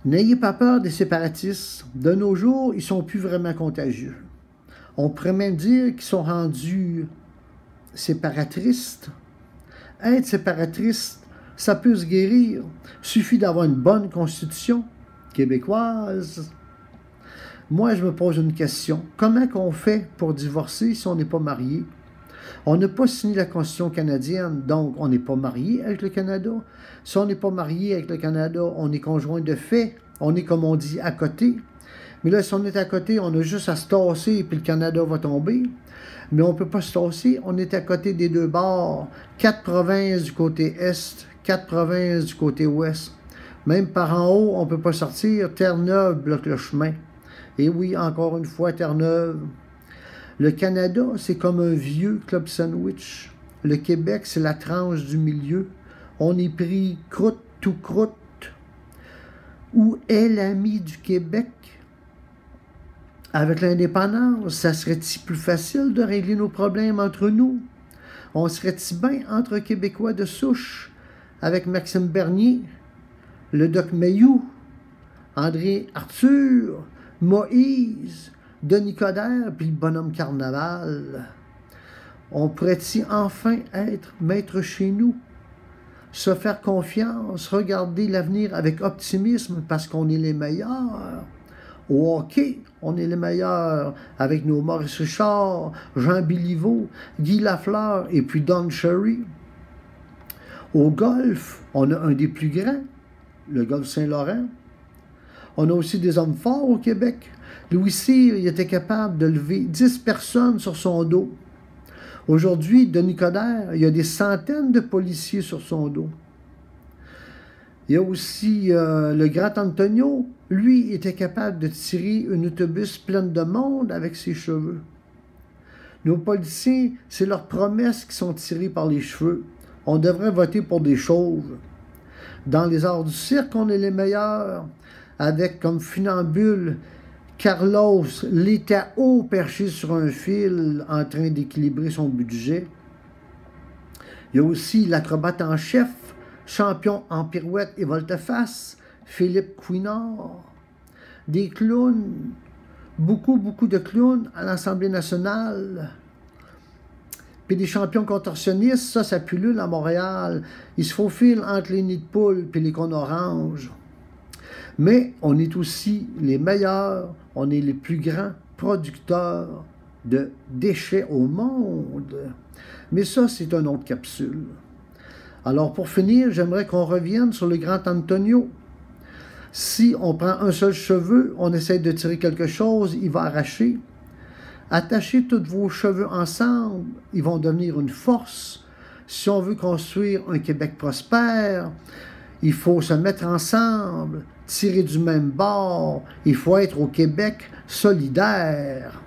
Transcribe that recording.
N'ayez pas peur des séparatistes. De nos jours, ils sont plus vraiment contagieux. On pourrait même dire qu'ils sont rendus séparatristes. Être séparatiste, ça peut se guérir. Suffit d'avoir une bonne constitution québécoise. Moi, je me pose une question. Comment qu'on fait pour divorcer si on n'est pas marié? On n'a pas signé la Constitution canadienne, donc on n'est pas marié avec le Canada. Si on n'est pas marié avec le Canada, on est conjoint de fait. On est, comme on dit, à côté. Mais là, si on est à côté, on a juste à se tasser, puis le Canada va tomber. Mais on ne peut pas se tasser. On est à côté des deux bords. 4 provinces du côté est, 4 provinces du côté ouest. Même par en haut, on ne peut pas sortir. Terre-Neuve bloque le chemin. Et oui, encore une fois, Terre-Neuve. Le Canada, c'est comme un vieux club sandwich. Le Québec, c'est la tranche du milieu. On est pris croûte tout croûte. Où est l'ami du Québec? Avec l'indépendance, ça serait-il plus facile de régler nos problèmes entre nous? On serait-il bien entre Québécois de souche, avec Maxime Bernier, le Doc Mayou, André Arthur, Moïse, Denis Coderre, puis le bonhomme Carnaval? On pourrait-il enfin être maître chez nous? Se faire confiance, regarder l'avenir avec optimisme parce qu'on est les meilleurs. Au hockey, on est les meilleurs avec nos Maurice Richard, Jean Béliveau, Guy Lafleur et puis Don Cherry. Au golf, on a un des plus grands, le golf Saint-Laurent. On a aussi des hommes forts au Québec. Louis Cyr, il était capable de lever 10 personnes sur son dos. Aujourd'hui, Denis Coderre, il y a des centaines de policiers sur son dos. Il y a aussi le grand Antonio. Lui, il était capable de tirer un autobus plein de monde avec ses cheveux. Nos policiers, c'est leurs promesses qui sont tirées par les cheveux. On devrait voter pour des chauves. Dans les arts du cirque, on est les meilleurs, avec comme funambule Carlos Letao perché sur un fil en train d'équilibrer son budget. Il y a aussi l'acrobate en chef, champion en pirouette et volte-face, Philippe Couinard. Des clowns, beaucoup de clowns à l'Assemblée nationale. Puis des champions contorsionnistes, ça pullule à Montréal. Ils se faufilent entre les nids de poules et les cônes oranges. Mais on est aussi les meilleurs, on est les plus grands producteurs de déchets au monde. Mais ça, c'est une autre capsule. Alors pour finir, j'aimerais qu'on revienne sur le grand Antonio. Si on prend un seul cheveu, on essaie de tirer quelque chose, il va arracher. Attachez tous vos cheveux ensemble, ils vont devenir une force. Si on veut construire un Québec prospère, il faut se mettre ensemble, tirer du même bord. Il faut être au Québec solidaire.